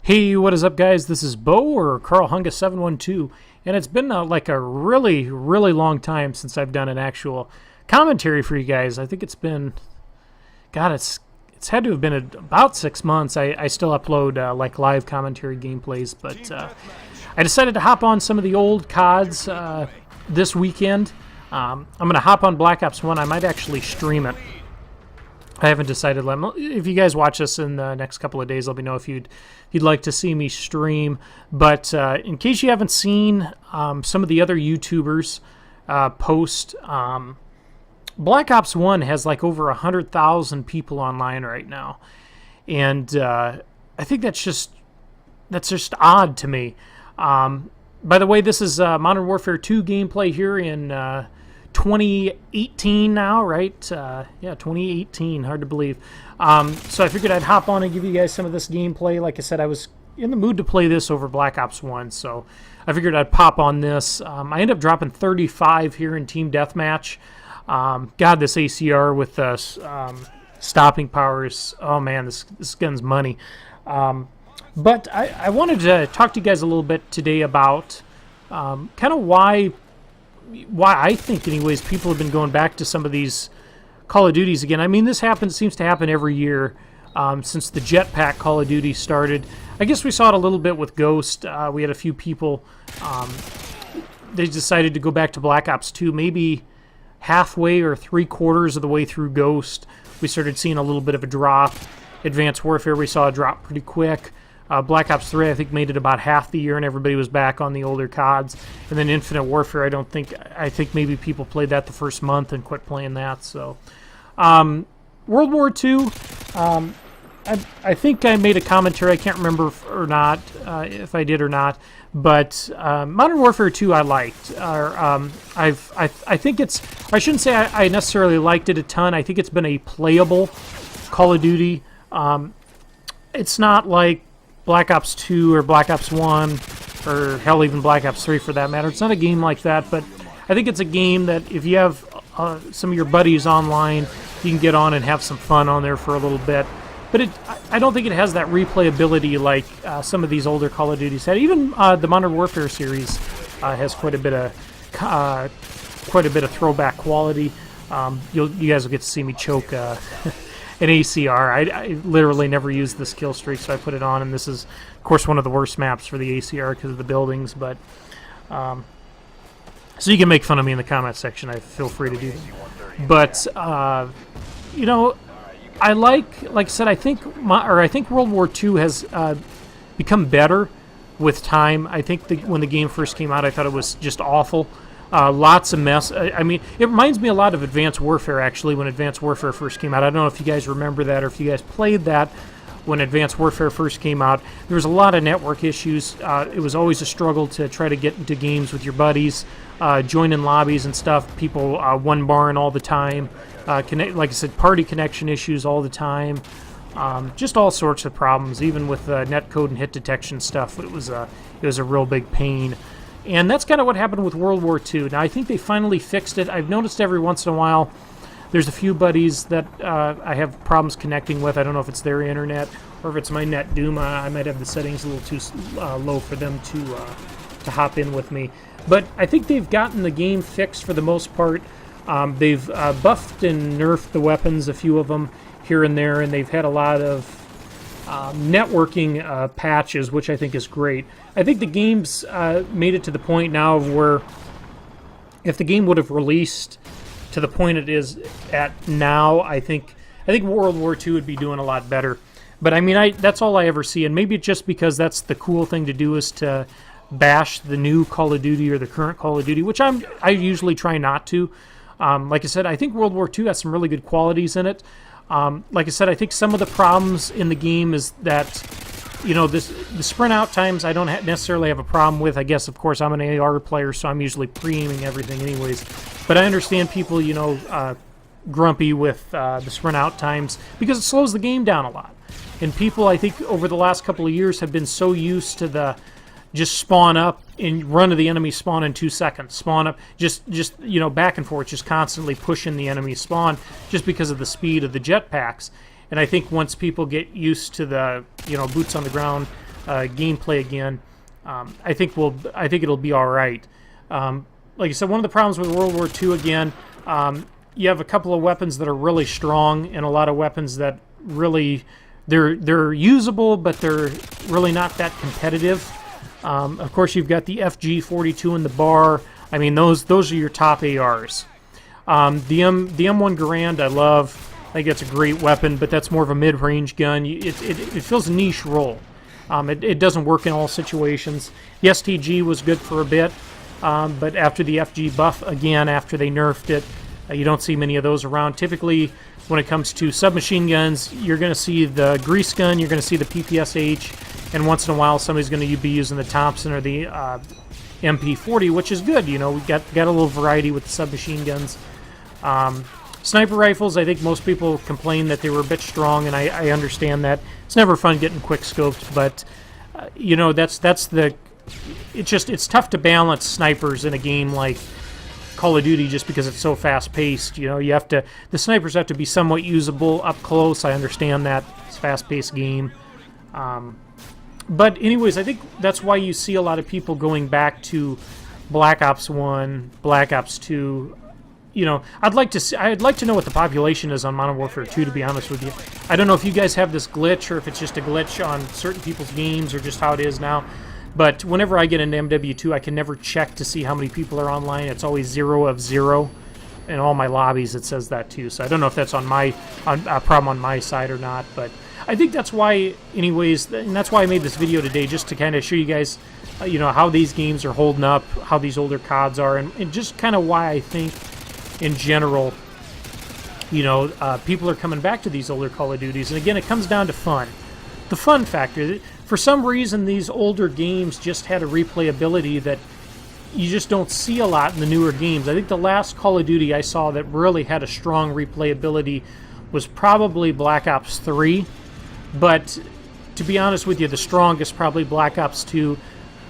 Hey, what is up, guys? This is Bo, or Carl Hunga712, and it's been like a really long time since I've done an actual commentary for you guys. I think it's been, God, it's had to have been about 6 months. I still upload like live commentary gameplays, but I decided to hop on some of the old CODs this weekend. I'm going to hop on Black Ops 1. I might actually stream it. I haven't decided. If you guys watch this in the next couple of days, let me know if you'd like to see me stream. But in case you haven't seen some of the other YouTubers post, Black Ops 1 has like over 100,000 people online right now, and I think that's just odd to me. By the way, this is Modern Warfare 2 gameplay here in 2018 now, right? Yeah, 2018. Hard to believe. So I figured I'd hop on and give you guys some of this gameplay. Like I said, I was in the mood to play this over Black Ops 1, so I figured I'd pop on this. I ended up dropping 35 here in Team Deathmatch. God, this ACR with stopping powers. Oh man, this gun's money. But I wanted to talk to you guys a little bit today about kind of why I think, anyways, people have been going back to some of these Call of Duties again. I mean, this seems to happen every year since the Jetpack Call of Duty started. I guess we saw it a little bit with Ghost. We had a few people, they decided to go back to Black Ops 2, maybe halfway or 3/4 of the way through Ghost. We started seeing a little bit of a drop. Advanced Warfare, we saw a drop pretty quick. Black Ops 3, I think, made it about half the year, and everybody was back on the older CODs. And then Infinite Warfare, I think maybe people played that the first month and quit playing that. So, World War II, I think I made a commentary. I can't remember if I did or not. But Modern Warfare 2, I liked. I think it's. I shouldn't say I necessarily liked it a ton. I think it's been a playable Call of Duty. It's not like Black Ops 2 or Black Ops 1 or hell, even Black Ops 3 for that matter. It's not a game like that, but I think it's a game that if you have some of your buddies online, you can get on and have some fun on there for a little bit. But I don't think it has that replayability like some of these older Call of Duties had. Even the Modern Warfare series has quite a bit of throwback quality. You guys will get to see me choke an ACR. I literally never used this kill streak, so I put it on, and this is, of course, one of the worst maps for the ACR because of the buildings, but so you can make fun of me in the comment section. I feel free to do that. But you know, I like I said, I think World War II has become better with time. I think when the game first came out, I thought it was just awful. Lots of mess. I mean, it reminds me a lot of Advanced Warfare, actually, when Advanced Warfare first came out. I don't know if you guys remember that or if you guys played that when Advanced Warfare first came out. There was a lot of network issues. It was always a struggle to try to get into games with your buddies, join in lobbies and stuff. People one barring all the time. Like I said, party connection issues all the time. Just all sorts of problems. Even with netcode and hit detection stuff, it was a real big pain. And that's kind of what happened with World War II. Now, I think they finally fixed it. I've noticed every once in a while there's a few buddies that I have problems connecting with. I don't know if it's their internet or if it's my net doom. I might have the settings a little too low for them to hop in with me. But I think they've gotten the game fixed for the most part. They've buffed and nerfed the weapons, a few of them here and there, and they've had a lot of networking patches, which I think is great. I think the game's made it to the point now where if the game would have released to the point it is at now, I think World War II would be doing a lot better. But I mean, that's all I ever see, and maybe it's just because that's the cool thing to do, is to bash the new Call of Duty or the current Call of Duty, which I usually try not to. Like I said, I think World War II has some really good qualities in it. Like I said, I think some of the problems in the game is that, you know, the sprint out times I don't necessarily have a problem with. I guess, of course, I'm an AR player, so I'm usually pre-aiming everything anyways. But I understand people, you know, grumpy with the sprint out times because it slows the game down a lot. And people, I think, over the last couple of years have been so used to the just spawn up and run to the enemy spawn in 2 seconds. Spawn up, just you know, back and forth, just constantly pushing the enemy spawn just because of the speed of the jetpacks. And I think once people get used to the, you know, boots on the ground gameplay again, I think it'll be all right. Like I said, one of the problems with World War II again, you have a couple of weapons that are really strong, and a lot of weapons that really they're usable, but they're really not that competitive. Of course, you've got the FG-42 in the bar. I mean, those are your top ARs. The M1 Garand I love. I think it's a great weapon, but that's more of a mid-range gun. It fills a niche role. It doesn't work in all situations. The STG was good for a bit, but after the FG buff, again, after they nerfed it, you don't see many of those around. Typically, when it comes to submachine guns, you're going to see the grease gun, you're going to see the PPSH, and once in a while somebody's going to be using the Thompson or the MP40, which is good. You know, we got a little variety with the submachine guns. Sniper rifles, I think most people complain that they were a bit strong, and I understand that. It's never fun getting quick scoped, but you know, it's tough to balance snipers in a game like Call of Duty just because it's so fast paced. You know, the snipers have to be somewhat usable up close. I understand that it's a fast paced game. But anyways, I think that's why you see a lot of people going back to Black Ops 1, Black Ops 2. You know, I'd like to know what the population is on Modern Warfare 2, to be honest with you. I don't know if you guys have this glitch or if it's just a glitch on certain people's games or just how it is now. But whenever I get into MW2, I can never check to see how many people are online. It's always 0 of 0. In all my lobbies, it says that too. So I don't know if that's on a problem on my side or not. But I think that's why, anyways, and that's why I made this video today, just to kind of show you guys, you know, how these games are holding up, how these older CODs are, and just kind of why I think, in general, you know, people are coming back to these older Call of Duties. And again, it comes down to fun. The fun factor. For some reason, these older games just had a replayability that you just don't see a lot in the newer games. I think the last Call of Duty I saw that really had a strong replayability was probably Black Ops 3. But to be honest with you, the strongest probably Black Ops 2.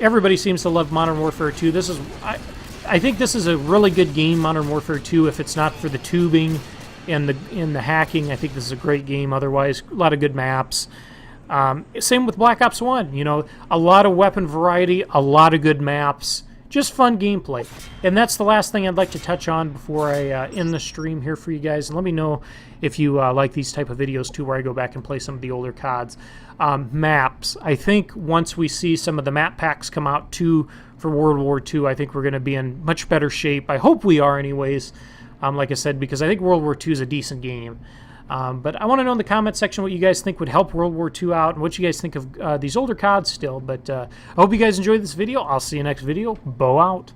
Everybody seems to love Modern Warfare 2. I think this is a really good game, Modern Warfare 2, if it's not for the tubing and the hacking. I think this is a great game otherwise. A lot of good maps. Same with Black Ops 1. You know, a lot of weapon variety, a lot of good maps. Just fun gameplay. And that's the last thing I'd like to touch on before I end the stream here for you guys. And let me know if you like these type of videos too, where I go back and play some of the older CODs. Maps. I think once we see some of the map packs come out too for World War II, I think we're going to be in much better shape. I hope we are anyways, like I said, because I think World War II is a decent game. But I want to know in the comment section what you guys think would help World War II out and what you guys think of these older CODs still. But I hope you guys enjoyed this video. I'll see you next video. Bo out.